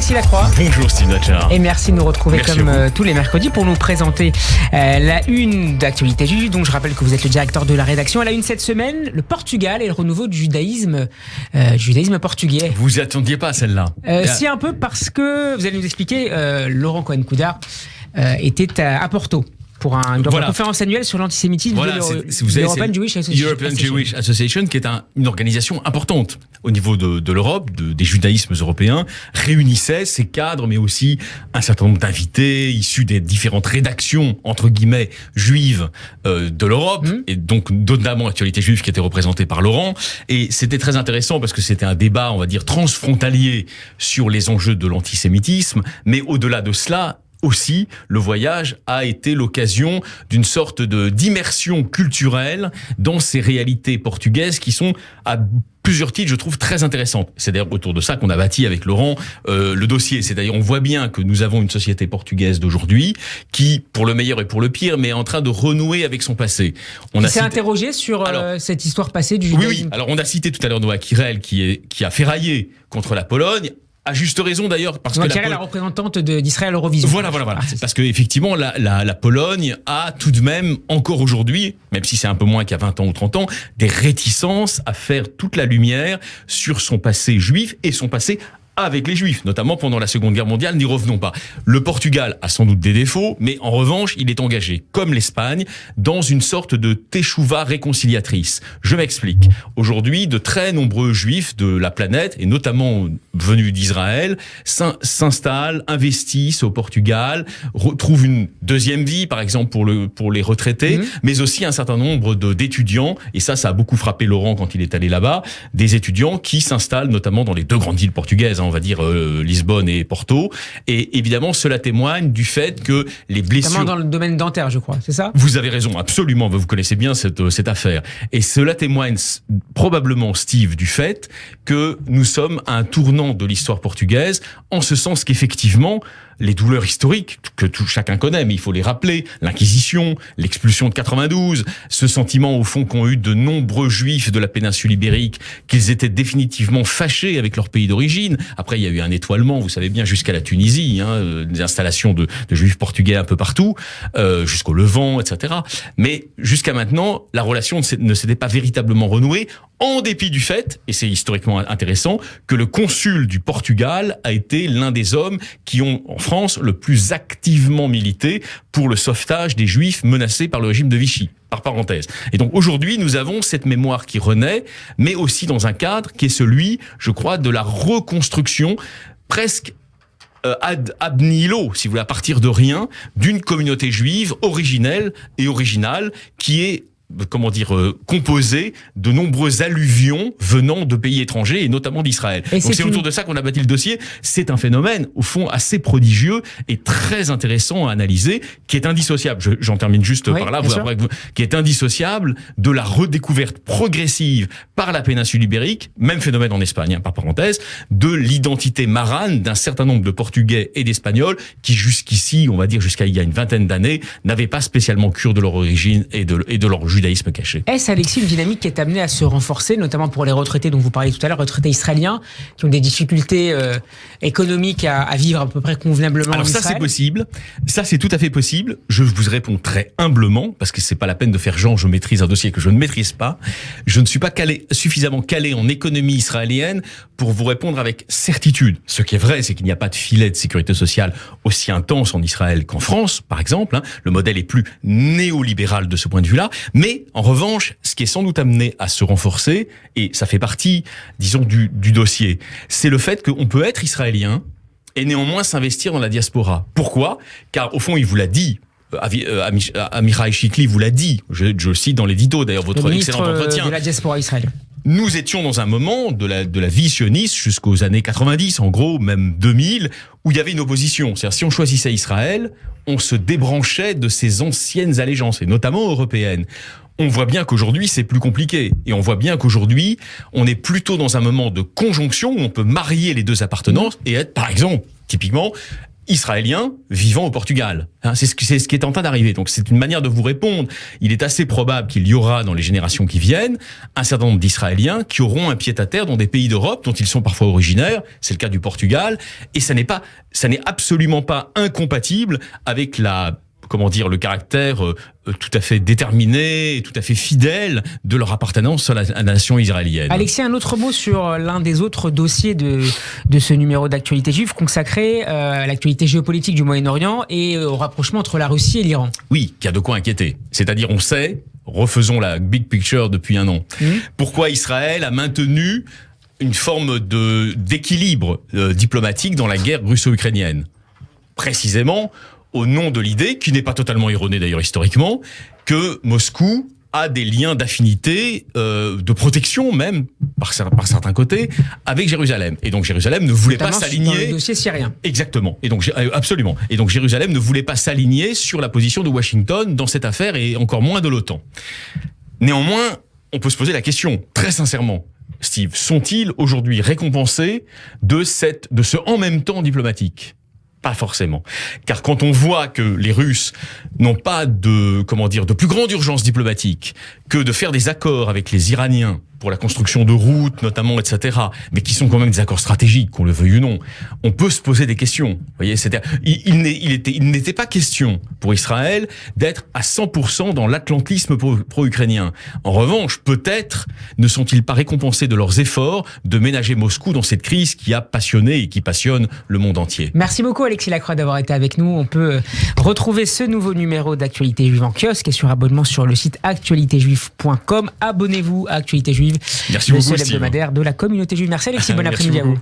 Alexis Lacroix. Bonjour Steve Natchar. Et merci de nous retrouver Merci comme tous les mercredis pour nous présenter la une d'Actualité Juive. Donc je rappelle que vous êtes le directeur de la rédaction. À la une cette semaine, le Portugal et le renouveau du judaïsme portugais. Vous attendiez pas à celle-là? Si, un peu, parce que vous allez nous expliquer, Laurent Cohen-Coudart était à Porto pour une conférence annuelle sur l'antisémitisme de l'European Jewish Association, qui est une organisation importante au niveau de l'Europe, des judaïsmes européens, réunissait ces cadres, mais aussi un certain nombre d'invités issus des différentes rédactions, entre guillemets, juives de l'Europe, et donc notamment Actualité Juive qui était représentée par Laurent. Et c'était très intéressant parce que c'était un débat, on va dire, transfrontalier sur les enjeux de l'antisémitisme, mais au-delà de cela, aussi, le voyage a été l'occasion d'une sorte d'immersion culturelle dans ces réalités portugaises qui sont à plusieurs titres, je trouve, très intéressantes. C'est d'ailleurs autour de ça qu'on a bâti avec Laurent le dossier. C'est d'ailleurs, on voit bien que nous avons une société portugaise d'aujourd'hui qui, pour le meilleur et pour le pire, mais est en train de renouer avec son passé. On s'est interrogé sur cette histoire passée du judaïsme. Oui. Alors, on a cité tout à l'heure Noah Kirel qui a ferraillé contre la Pologne. À juste raison d'ailleurs, parce que la représentante d'Israël Eurovision. Voilà. Parce que effectivement, la Pologne a tout de même encore aujourd'hui, même si c'est un peu moins qu'il y a 20 ans ou 30 ans, des réticences à faire toute la lumière sur son passé juif et son passé avec les Juifs, notamment pendant la Seconde Guerre mondiale, n'y revenons pas. Le Portugal a sans doute des défauts, mais en revanche, il est engagé, comme l'Espagne, dans une sorte de teshuva réconciliatrice. Je m'explique. Aujourd'hui, de très nombreux Juifs de la planète, et notamment venus d'Israël, s'installent, investissent au Portugal, retrouvent une deuxième vie, par exemple pour les retraités, mais aussi un certain nombre d'étudiants, et ça a beaucoup frappé Laurent quand il est allé là-bas, des étudiants qui s'installent notamment dans les deux grandes villes portugaises, on va dire Lisbonne et Porto. Et évidemment, cela témoigne du fait que les blessures... Notamment dans le domaine dentaire, je crois, c'est ça ? Vous avez raison, absolument, vous connaissez bien cette affaire. Et cela témoigne probablement, Steve, du fait que nous sommes à un tournant de l'histoire portugaise, en ce sens qu'effectivement, les douleurs historiques que chacun connaît, mais il faut les rappeler, l'Inquisition, l'expulsion de 92, ce sentiment au fond qu'ont eu de nombreux Juifs de la péninsule ibérique, qu'ils étaient définitivement fâchés avec leur pays d'origine. Après, il y a eu un étoilement, vous savez bien, jusqu'à la Tunisie, des installations de Juifs portugais un peu partout, jusqu'au Levant, etc. Mais jusqu'à maintenant, la relation ne s'était pas véritablement renouée, en dépit du fait, et c'est historiquement intéressant, que le consul du Portugal a été l'un des hommes qui ont, en France, le plus activement milité pour le sauvetage des Juifs menacés par le régime de Vichy, par parenthèse. Et donc aujourd'hui, nous avons cette mémoire qui renaît, mais aussi dans un cadre qui est celui, je crois, de la reconstruction presque ad nihilo, si vous voulez, à partir de rien, d'une communauté juive originelle et originale qui est composé de nombreux alluvions venant de pays étrangers et notamment d'Israël. Donc c'est autour de ça qu'on a bâti le dossier. C'est un phénomène, au fond, assez prodigieux et très intéressant à analyser, qui est indissociable. J'en termine juste par là, qui est indissociable de la redécouverte progressive par la péninsule ibérique, même phénomène en Espagne, par parenthèse, de l'identité marane d'un certain nombre de Portugais et d'Espagnols qui jusqu'ici, on va dire jusqu'à il y a une vingtaine d'années, n'avaient pas spécialement cure de leur origine et de leur judaïsme caché. Est-ce, Alexis, une dynamique qui est amenée à se renforcer, notamment pour les retraités dont vous parliez tout à l'heure, retraités israéliens, qui ont des difficultés économiques à vivre à peu près convenablement en Israël ? Alors ça, c'est possible. Ça, c'est tout à fait possible. Je vous réponds très humblement, parce que c'est pas la peine de faire genre je maîtrise un dossier que je ne maîtrise pas. Je ne suis pas suffisamment calé en économie israélienne pour vous répondre avec certitude. Ce qui est vrai, c'est qu'il n'y a pas de filet de sécurité sociale aussi intense en Israël qu'en France, par exemple. Le modèle est plus néolibéral de ce point de vue-là. Mais, en revanche, ce qui est sans doute amené à se renforcer, et ça fait partie, disons, du dossier, c'est le fait qu'on peut être israélien et néanmoins s'investir dans la diaspora. Pourquoi ? Car, au fond, il vous l'a dit, Amichai Shikli vous l'a dit, je le cite dans l'édito, d'ailleurs, votre excellent entretien. De la diaspora israélienne. Nous étions dans un moment de la vie sioniste jusqu'aux années 90, en gros, même 2000, où il y avait une opposition. C'est-à-dire, si on choisissait Israël, on se débranchait de ses anciennes allégeances, et notamment européennes. On voit bien qu'aujourd'hui, c'est plus compliqué. Et on voit bien qu'aujourd'hui, on est plutôt dans un moment de conjonction où on peut marier les deux appartenances et être, par exemple, typiquement, israéliens vivant au Portugal. C'est ce qui est en train d'arriver. Donc c'est une manière de vous répondre. Il est assez probable qu'il y aura dans les générations qui viennent un certain nombre d'Israéliens qui auront un pied-à-terre dans des pays d'Europe dont ils sont parfois originaires. C'est le cas du Portugal. Et ça n'est absolument pas incompatible avec le caractère tout à fait déterminé, tout à fait fidèle de leur appartenance à la nation israélienne. Alexis, un autre mot sur l'un des autres dossiers de ce numéro d'actualité juive consacré à l'actualité géopolitique du Moyen-Orient et au rapprochement entre la Russie et l'Iran. Oui, qu'il y a de quoi inquiéter. C'est-à-dire, on sait, refaisons la big picture depuis un an, pourquoi Israël a maintenu une forme d'équilibre diplomatique dans la guerre russo-ukrainienne. Précisément, au nom de l'idée, qui n'est pas totalement erronée d'ailleurs historiquement, que Moscou a des liens d'affinité, de protection même, par certains côtés, avec Jérusalem. Et donc Jérusalem ne voulait pas s'aligner... Dans le dossier syrien. Exactement. Et donc, absolument. Et donc Jérusalem ne voulait pas s'aligner sur la position de Washington dans cette affaire et encore moins de l'OTAN. Néanmoins, on peut se poser la question, très sincèrement, Steve, sont-ils aujourd'hui récompensés de ce en même temps diplomatique ? Pas forcément. Car quand on voit que les Russes n'ont pas de plus grande urgence diplomatique que de faire des accords avec les Iraniens pour la construction de routes, notamment, etc., mais qui sont quand même des accords stratégiques, qu'on le veuille ou non, on peut se poser des questions. Vous voyez, il n'était pas question pour Israël d'être à 100% dans l'atlantisme pro-ukrainien. En revanche, peut-être ne sont-ils pas récompensés de leurs efforts de ménager Moscou dans cette crise qui a passionné et qui passionne le monde entier. Merci beaucoup Alexis Lacroix d'avoir été avec nous. On peut retrouver ce nouveau numéro d'Actualité Juive en kiosque et sur abonnement sur le site actualitéjuive.com. Abonnez-vous à Actualité Juive. Merci beaucoup, le seul hebdomadaire de la communauté juive. Merci Alexis, bon après-midi à vous.